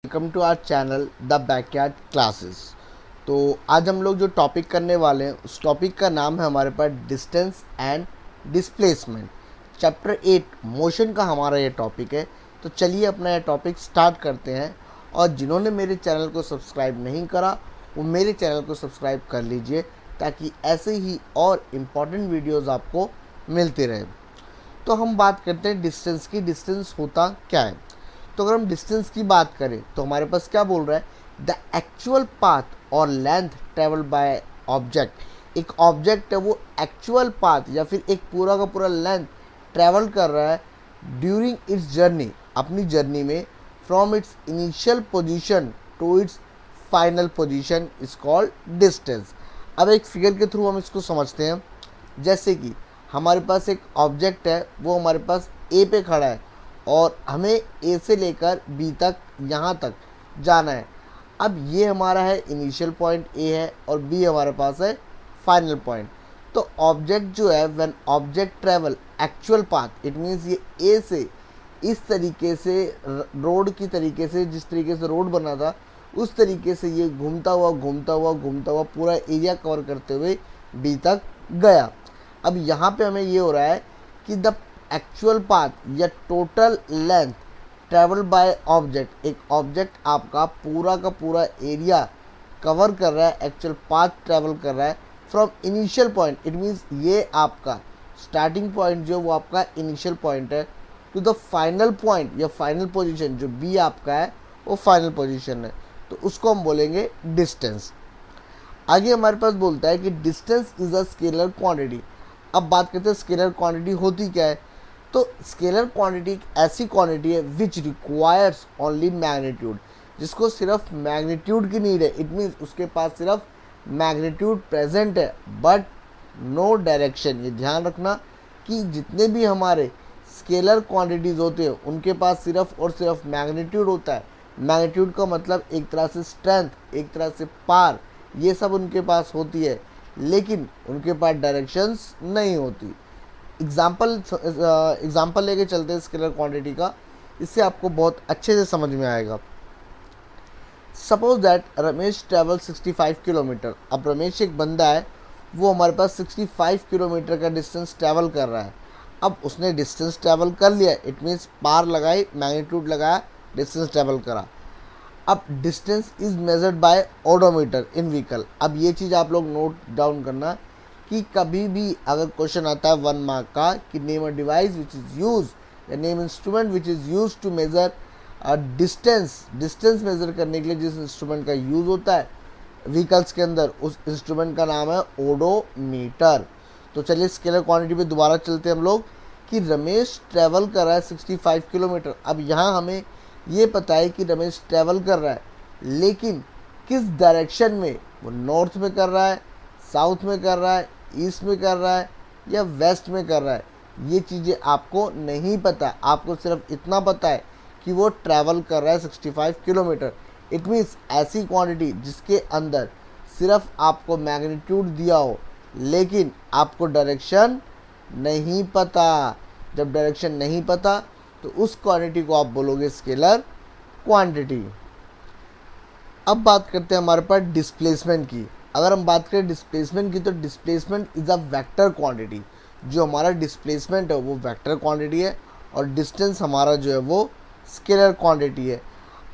Welcome to our channel the backyard classes. तो आज हम लोग जो टॉपिक करने वाले हैं उस टॉपिक का नाम है हमारे पास distance and displacement. Chapter 8 motion का हमारा ये टॉपिक है। तो चलिए अपना ये टॉपिक स्टार्ट करते हैं। और जिन्होंने मेरे चैनल को सब्सक्राइब नहीं करा वो मेरे चैनल को सब्सक्राइब कर लीजिए ताकि ऐसे ही और इम्पॉर्टेंट वीडियोज़ आपको मिलते रहे। तो हम बात करते हैं डिस्टेंस की। डिस्टेंस होता क्या है? तो अगर हम डिस्टेंस की बात करें तो हमारे पास क्या बोल रहा है, द एक्चुअल पाथ और लेंथ ट्रेवल बाय ऑब्जेक्ट। एक ऑब्जेक्ट है वो एक्चुअल पाथ या फिर एक पूरा का पूरा लेंथ ट्रेवल कर रहा है ड्यूरिंग इट्स जर्नी, अपनी जर्नी में, from its initial position to its final position is called distance. अब एक फिगर के थ्रू हम इसको समझते हैं। जैसे कि हमारे पास एक ऑब्जेक्ट है वो हमारे पास ए पे खड़ा है और हमें ए से लेकर बी तक यहाँ तक जाना है। अब ये हमारा है इनिशियल पॉइंट ए है और बी हमारे पास है फाइनल पॉइंट। तो ऑब्जेक्ट जो है when object travel actual path, it means ये ए से इस तरीके से रोड की तरीके से, जिस तरीके से रोड बना था उस तरीके से ये घूमता हुआ पूरा एरिया कवर करते हुए बी तक गया। अब यहाँ पे हमें ये हो रहा है कि द एक्चुअल पाथ या total length travel by object, एक ऑब्जेक्ट आपका पूरा का पूरा एरिया कवर कर रहा है, एक्चुअल पाथ ट्रेवल कर रहा है from initial point, it means ये आपका स्टार्टिंग पॉइंट जो वो आपका इनिशियल पॉइंट है, टू द फाइनल पॉइंट या फाइनल पोजीशन जो बी आपका है वो फाइनल पोजीशन है, तो उसको हम बोलेंगे डिस्टेंस। आगे हमारे पास बोलता है कि distance is a scalar quantity. अब बात करते हैं स्केलर क्वांटिटी होती क्या है। तो स्केलर क्वांटिटी एक ऐसी क्वांटिटी है विच रिक्वायर्स ओनली मैग्नीट्यूड, जिसको सिर्फ मैग्नीट्यूड की नीड है। इट मीन्स उसके पास सिर्फ मैग्नीट्यूड प्रेजेंट है बट नो डायरेक्शन। ये ध्यान रखना कि जितने भी हमारे स्केलर क्वांटिटीज़ होते हैं उनके पास सिर्फ और सिर्फ मैग्नीट्यूड होता है। मैग्नीट्यूड का मतलब एक तरह से स्ट्रेंथ, एक तरह से पार, ये सब उनके पास होती है लेकिन उनके पास डायरेक्शंस नहीं होती। एग्जाम्पल लेके चलते हैं स्केलर क्वांटिटी का, इससे आपको बहुत अच्छे से समझ में आएगा। Suppose that Ramesh travel 65 kilometre. अब रमेश एक बंदा है वो हमारे पास 65 किलोमीटर का डिस्टेंस ट्रैवल कर रहा है। अब उसने डिस्टेंस ट्रैवल कर लिया, इट मीन्स पार लगाई, मैग्नीट्यूड लगाया, डिस्टेंस ट्रैवल करा। अब distance is measured by odometer in vehicle. अब ये चीज़ आप लोग नोट डाउन करना कि कभी भी अगर क्वेश्चन आता है 1 मार्क का कि name a device which is use या name instrument which is use to measure distance measure करने के लिए जिस इंस्ट्रूमेंट का यूज़ होता है व्हीकल्स के अंदर, उस इंस्ट्रूमेंट का नाम है ओडोमीटर। तो चलिए स्केलर क्वांटिटी पे दोबारा चलते हैं हम लोग कि रमेश ट्रैवल कर रहा है 65 किलोमीटर। अब यहाँ हमें ये पता है कि रमेश ट्रैवल कर रहा है लेकिन किस डायरेक्शन में, वो नॉर्थ में कर रहा है, साउथ में कर रहा है, ईस्ट में कर रहा है या वेस्ट में कर रहा है, ये चीज़ें आपको नहीं पता। आपको सिर्फ इतना पता है कि वो ट्रैवल कर रहा है 65 किलोमीटर। इट मीन्स ऐसी क्वांटिटी जिसके अंदर सिर्फ आपको मैग्नीट्यूड दिया हो लेकिन आपको डायरेक्शन नहीं पता। जब डायरेक्शन नहीं पता तो उस क्वांटिटी को आप बोलोगे स्केलर क्वांटिटी। अब बात करते हैं हमारे पास डिस्प्लेसमेंट की। अगर हम बात करें डिस्प्लेसमेंट की तो displacement is a vector quantity. जो हमारा डिस्प्लेसमेंट है वो वेक्टर क्वांटिटी है और डिस्टेंस हमारा जो है वो स्केलर क्वांटिटी है।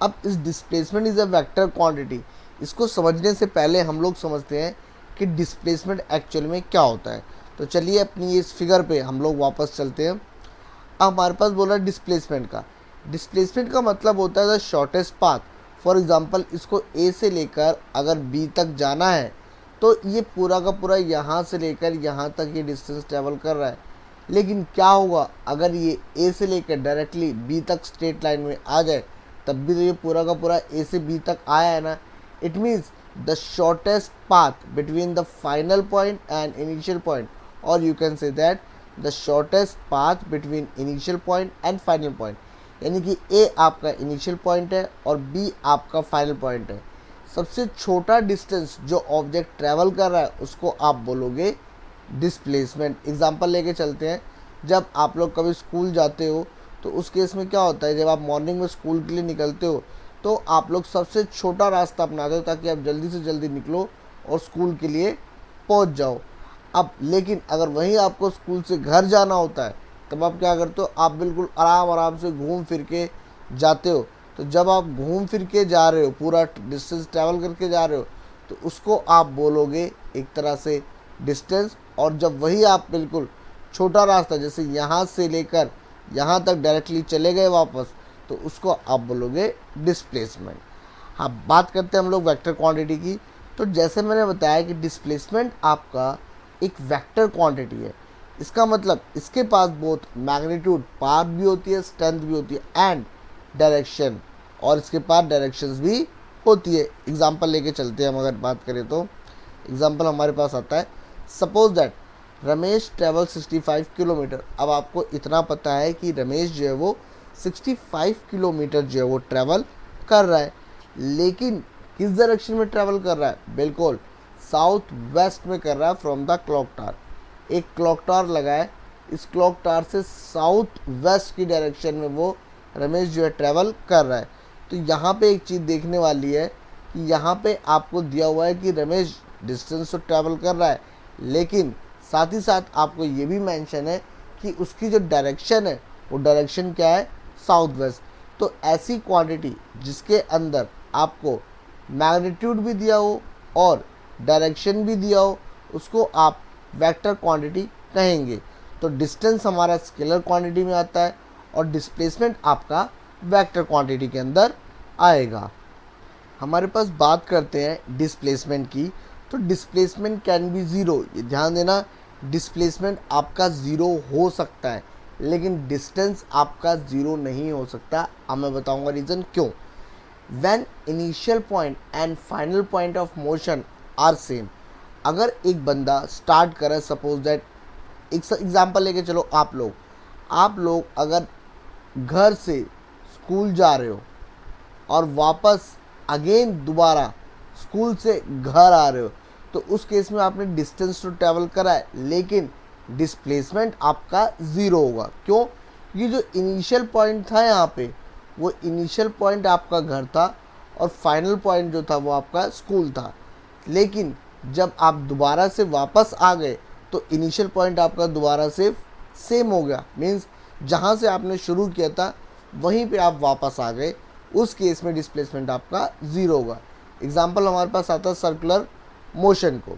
अब इस displacement is a vector quantity, इसको समझने से पहले हम लोग समझते हैं कि डिस्प्लेसमेंट एक्चुअल में क्या होता है। तो चलिए अपनी इस फिगर पे हम लोग वापस चलते हैं। अब हमारे पास बोला डिस्प्लेसमेंट का मतलब होता है the shortest path. For example इसको ए से लेकर अगर बी तक जाना है तो ये पूरा का पूरा यहाँ से लेकर यहाँ तक ये डिस्टेंस ट्रैवल कर रहा है। लेकिन क्या होगा अगर ये ए से लेकर डायरेक्टली बी तक स्ट्रेट लाइन में आ जाए, तब भी तो ये पूरा का पूरा ए से बी तक आया है ना। It means the shortest path between the final point and initial point, और you can say that the shortest path between initial point and final point. यानी कि ए आपका इनिशियल पॉइंट है और बी आपका फाइनल पॉइंट है। सबसे छोटा डिस्टेंस जो ऑब्जेक्ट ट्रैवल कर रहा है उसको आप बोलोगे डिस्प्लेसमेंट। एग्जांपल लेके चलते हैं, जब आप लोग कभी स्कूल जाते हो तो उस केस में क्या होता है, जब आप मॉर्निंग में स्कूल के लिए निकलते हो तो आप लोग सबसे छोटा रास्ता अपनाते हो ताकि आप जल्दी से जल्दी निकलो और स्कूल के लिए पहुंच जाओ। अब लेकिन अगर वहीं आपको स्कूल से घर जाना होता है तब आप क्या करते हो, आप बिल्कुल आराम आराम से घूम फिर के जाते हो। तो जब आप घूम फिर के जा रहे हो, पूरा डिस्टेंस ट्रैवल करके जा रहे हो, तो उसको आप बोलोगे एक तरह से डिस्टेंस। और जब वही आप बिल्कुल छोटा रास्ता जैसे यहाँ से लेकर यहाँ तक डायरेक्टली चले गए वापस, तो उसको आप बोलोगे डिस्प्लेसमेंट। हाँ, बात करते हैं हम लोग वेक्टर क्वांटिटी की। तो जैसे मैंने बताया कि डिस्प्लेसमेंट आपका एक वेक्टर क्वांटिटी है। इसका मतलब इसके पास बोथ मैग्नीट्यूड पाथ भी होती है, स्ट्रेंथ भी होती है एंड डायरेक्शन, और इसके पास डायरेक्शंस भी होती है। एग्जांपल लेके चलते हैं हम, अगर बात करें तो एग्जांपल हमारे पास आता है, suppose that Ramesh travel 65 kilometre. अब आपको इतना पता है कि रमेश जो है वो 65 किलोमीटर जो है वो ट्रैवल कर रहा है, लेकिन किस डायरेक्शन में ट्रैवल कर रहा है? बिल्कुल साउथ वेस्ट में कर रहा है फ्रॉम द क्लॉक टावर। एक क्लॉक टावर लगा है, इस क्लॉक टावर से साउथ वेस्ट की डायरेक्शन में वो रमेश जो है ट्रैवल कर रहा है। तो यहाँ पे एक चीज़ देखने वाली है कि यहाँ पे आपको दिया हुआ है कि रमेश डिस्टेंस तो ट्रैवल कर रहा है, लेकिन साथ ही साथ आपको ये भी मेंशन है कि उसकी जो डायरेक्शन है वो डायरेक्शन क्या है? South west. तो ऐसी क्वांटिटी जिसके अंदर आपको मैग्नीट्यूड भी दिया हो और डायरेक्शन भी दिया हो, उसको आप वेक्टर क्वांटिटी कहेंगे। तो डिस्टेंस हमारा स्केलर क्वांटिटी में आता है और डिस्प्लेसमेंट आपका वेक्टर क्वांटिटी के अंदर आएगा। हमारे पास बात करते हैं डिस्प्लेसमेंट की। तो डिस्प्लेसमेंट कैन बी ज़ीरो। ये ध्यान देना, डिस्प्लेसमेंट आपका ज़ीरो हो सकता है, लेकिन डिस्टेंस आपका ज़ीरो नहीं हो सकता। अब मैं बताऊंगा रीज़न क्यों। When initial point and final point of motion are same. अगर एक बंदा स्टार्ट करे, सपोज दैट एक एग्जांपल लेके चलो, आप लोग अगर घर से स्कूल जा रहे हो और वापस अगेन दोबारा स्कूल से घर आ रहे हो, तो उस केस में आपने डिस्टेंस तो ट्रैवल करा है, लेकिन डिस्प्लेसमेंट आपका ज़ीरो होगा। क्यों? ये जो इनिशियल पॉइंट था यहाँ पे, वो इनिशियल पॉइंट आपका घर था और फाइनल पॉइंट जो था वो आपका स्कूल था। लेकिन जब आप दोबारा से वापस आ गए तो इनिशियल पॉइंट आपका दोबारा से सेम हो गया, मीन्स जहाँ से आपने शुरू किया था वहीं पे आप वापस आ गए। उस केस में डिस्प्लेसमेंट आपका ज़ीरो होगा। एग्जाम्पल हमारे पास आता है सर्कुलर मोशन को।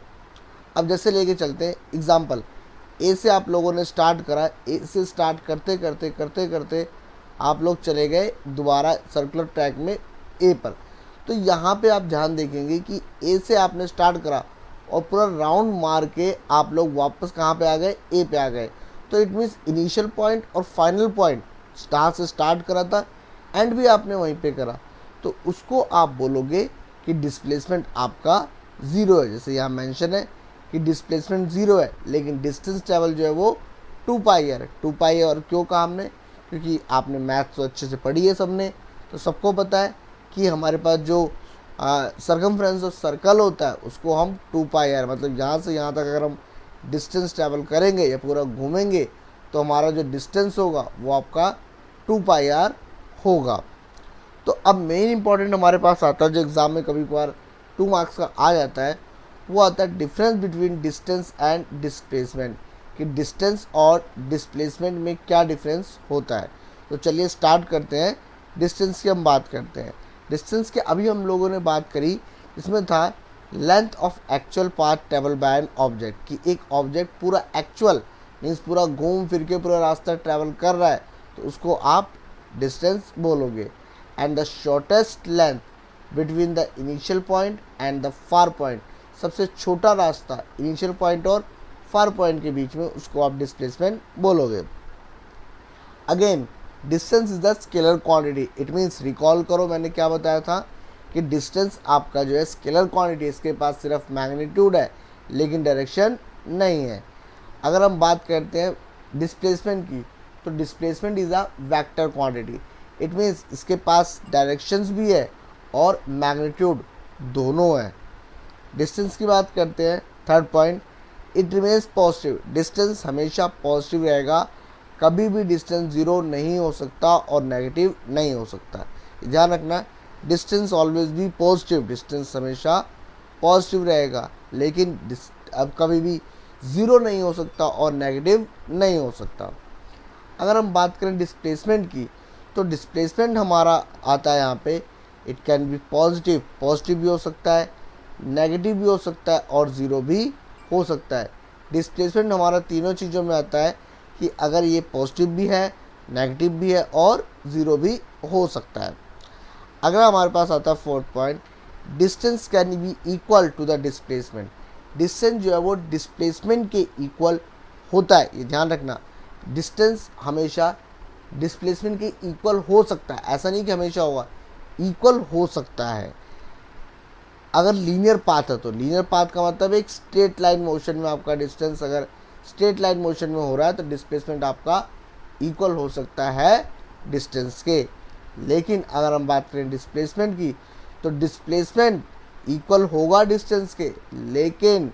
अब जैसे लेके चलते हैं एग्जाम्पल, ए से आप लोगों ने स्टार्ट करा, ए से स्टार्ट करते करते करते करते आप लोग चले गए दोबारा सर्कुलर ट्रैक में ए पर। तो यहाँ पे आप ध्यान देखेंगे कि ए से आपने स्टार्ट करा और पूरा राउंड मार के आप लोग वापस कहाँ पे आ गए? ए पे आ गए। तो इट मीन्स इनिशियल पॉइंट और फाइनल पॉइंट स्टार से स्टार्ट करा था, एंड भी आपने वहीं पे करा, तो उसको आप बोलोगे कि डिस्प्लेसमेंट आपका ज़ीरो है। जैसे यहाँ मेंशन है कि डिस्प्लेसमेंट ज़ीरो है, लेकिन डिस्टेंस ट्रैवल जो है वो 2πr है। 2π और क्यों कहा हमने? क्योंकि आपने मैथ्स तो अच्छे से पढ़ी है सबने, तो सबको पता है कि हमारे पास जो सर्कमफ्रेंस ऑफ सर्कल होता है उसको हम 2πr, मतलब यहाँ से यहाँ तक अगर हम डिस्टेंस ट्रैवल करेंगे या पूरा घूमेंगे तो हमारा जो डिस्टेंस होगा वो आपका 2πr होगा। तो अब मेन इंपॉर्टेंट हमारे पास आता है, जो एग्ज़ाम में कभी कभार 2 मार्क्स का आ जाता है, वो आता है difference between distance and displacement, कि डिस्टेंस और डिस्प्लेसमेंट में क्या डिफरेंस होता है। तो चलिए स्टार्ट करते हैं। डिस्टेंस की हम बात करते हैं। डिस्टेंस के अभी हम लोगों ने बात करी, इसमें था length of actual path travel by an object, कि एक ऑब्जेक्ट पूरा एक्चुअल मीन्स पूरा घूम फिर के पूरा रास्ता ट्रैवल कर रहा है, तो उसको आप डिस्टेंस बोलोगे। And the shortest length between the initial point and the far point, सबसे छोटा रास्ता इनिशियल पॉइंट और फार पॉइंट के बीच में, उसको आप डिस्प्लेसमेंट बोलोगे। Again distance is the scalar quantity. It means recall करो मैंने क्या बताया था कि डिस्टेंस आपका जो है स्केलर क्वांटिटी, इसके पास सिर्फ मैग्नीट्यूड है लेकिन डायरेक्शन नहीं है। अगर हम बात करते हैं डिस्प्लेसमेंट की, तो displacement is a vector quantity. It means इसके पास डायरेक्शंस भी है और मैग्नीट्यूड दोनों है। डिस्टेंस की बात करते हैं, third point, it remains positive. Distance हमेशा पॉजिटिव रहेगा, कभी भी डिस्टेंस ज़ीरो नहीं हो सकता और नेगेटिव नहीं हो सकता। ध्यान रखना, distance always be positive, distance हमेशा पॉजिटिव रहेगा, लेकिन अब कभी भी ज़ीरो नहीं हो सकता और नेगेटिव नहीं हो सकता। अगर हम बात करें डिस्प्लेसमेंट की, तो डिस्प्लेसमेंट हमारा आता है यहाँ पे, it can be positive, positive भी हो सकता है, नेगेटिव भी हो सकता है और ज़ीरो भी हो सकता है। डिस्प्लेसमेंट हमारा तीनों चीज़ों में आता है कि अगर ये पॉजिटिव भी है, नेगेटिव भी है और ज़ीरो भी हो सकता है। अगर हमारे पास आता है fourth point, distance can be equal to the displacement. Distance जो है वो डिस्प्लेसमेंट के इक्वल होता है, ये ध्यान रखना। डिस्टेंस हमेशा डिस्प्लेसमेंट के इक्वल हो सकता है, ऐसा नहीं कि हमेशा होगा, इक्वल हो सकता है। अगर लीनियर पाथ है तो लीनियर पाथ का मतलब एक स्ट्रेट लाइन मोशन में आपका डिस्टेंस अगर स्ट्रेट लाइन मोशन में हो रहा है तो डिस्प्लेसमेंट आपका इक्वल हो सकता है डिस्टेंस के। लेकिन अगर हम बात करें डिस्प्लेसमेंट की, तो डिस्प्लेसमेंट इक्वल होगा डिस्टेंस के, लेकिन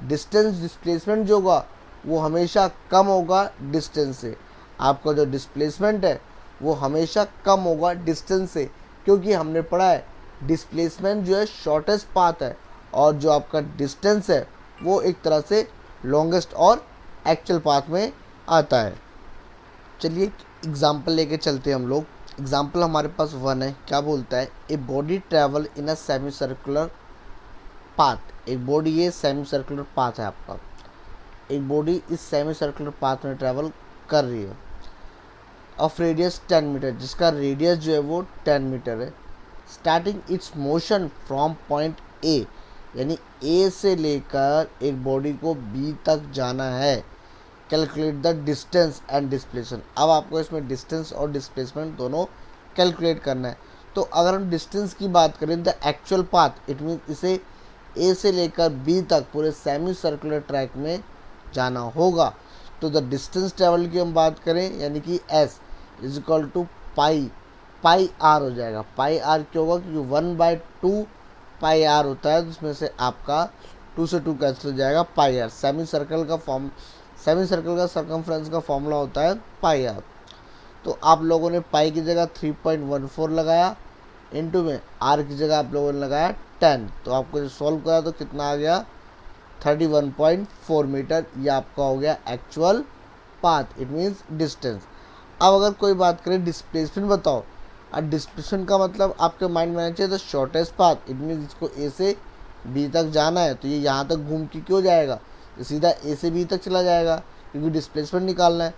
डिस्टेंस डिस्प्लेसमेंट जो होगा वो हमेशा कम होगा डिस्टेंस से। आपका जो डिस्प्लेसमेंट है वो हमेशा कम होगा डिस्टेंस से, क्योंकि हमने पढ़ा है डिस्प्लेसमेंट जो है शॉर्टेस्ट पाथ है और जो आपका डिस्टेंस है वो एक तरह से लॉन्गेस्ट और एक्चुअल पाथ में आता है। चलिए एग्जाम्पल लेके चलते हैं हम लोग। एग्जाम्पल हमारे पास 1 है, क्या बोलता है, a body travel in a semi circular path. एक बॉडी ये सेमी सर्कुलर पाथ है आपका, एक बॉडी इस सेमी सर्कुलर पाथ में ट्रैवल कर रही है ऑफ रेडियस 10 मीटर, जिसका रेडियस जो है वो 10 मीटर है। Starting it's motion from point A, यानी ए से लेकर एक बॉडी को बी तक जाना है। Calculate the distance and displacement. अब आपको इसमें डिस्टेंस और डिस्प्लेसमेंट दोनों कैलकुलेट करना है। तो अगर हम डिस्टेंस की बात करें, the actual path, it mean इसे ए से लेकर बी तक पूरे सेमी सर्कुलर ट्रैक में जाना होगा। तो द डिस्टेंस ट्रेवल की हम बात करें, यानी कि S is equal to pi r हो जाएगा। पाई आर क्यों होगा, क्योंकि 1/2 पाई आर होता है, जिसमें से आपका 2 से 2 कैंसिल हो जाएगा। पाई आर सेमी सर्कल का सर्कमफ्रेंस का फॉर्मूला होता है पाई आर। तो आप लोगों ने पाई की जगह 3.14 लगाया, इनटू में आर की जगह आप लोगों ने लगाया 10। तो आपको जो सॉल्व करा तो कितना आ गया, 31.4 मीटर। ये आपका हो गया actual path, it means distance. अब अगर कोई बात करें डिस्प्लेसमेंट बताओ, और डिस्प्लेसमेंट का मतलब आपके माइंड में आना चाहिए the shortest path, it means इसको ए से बी तक जाना है तो ये यहाँ तक घूम के क्यों जाएगा, ये सीधा ए से बी तक चला जाएगा क्योंकि डिस्प्लेसमेंट निकालना है।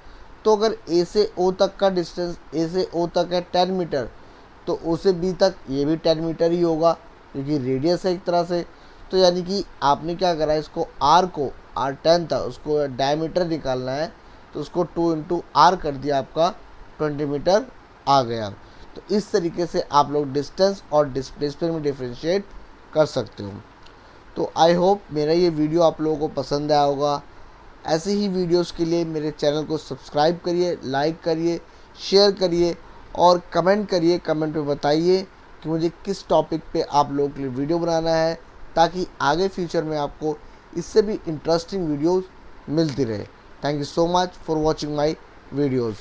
तो अगर ए से ओ तक का डिस्टेंस, ए से ओ तक है 10 मीटर, तो ओ से बी तक ये भी 10 मीटर ही होगा क्योंकि रेडियस है एक तरह से। तो यानी कि आपने क्या करा, इसको को R10 था, उसको डायमीटर निकालना है तो उसको 2 × R कर दिया, आपका 20 मीटर आ गया। तो इस तरीके से आप लोग डिस्टेंस और डिस्प्लेसमेंट में डिफ्रेंशिएट कर सकते हो। तो आई होप मेरा ये वीडियो आप लोगों को पसंद आया होगा। ऐसे ही वीडियोस के लिए मेरे चैनल को सब्सक्राइब करिए, लाइक करिए, शेयर करिए और कमेंट करिए। कमेंट में बताइए कि मुझे किस टॉपिक पे आप लोगों के लिए वीडियो बनाना है, ताकि आगे फ्यूचर में आपको इससे भी इंटरेस्टिंग वीडियोस मिलती रहे। Thank you so much for watching my videos.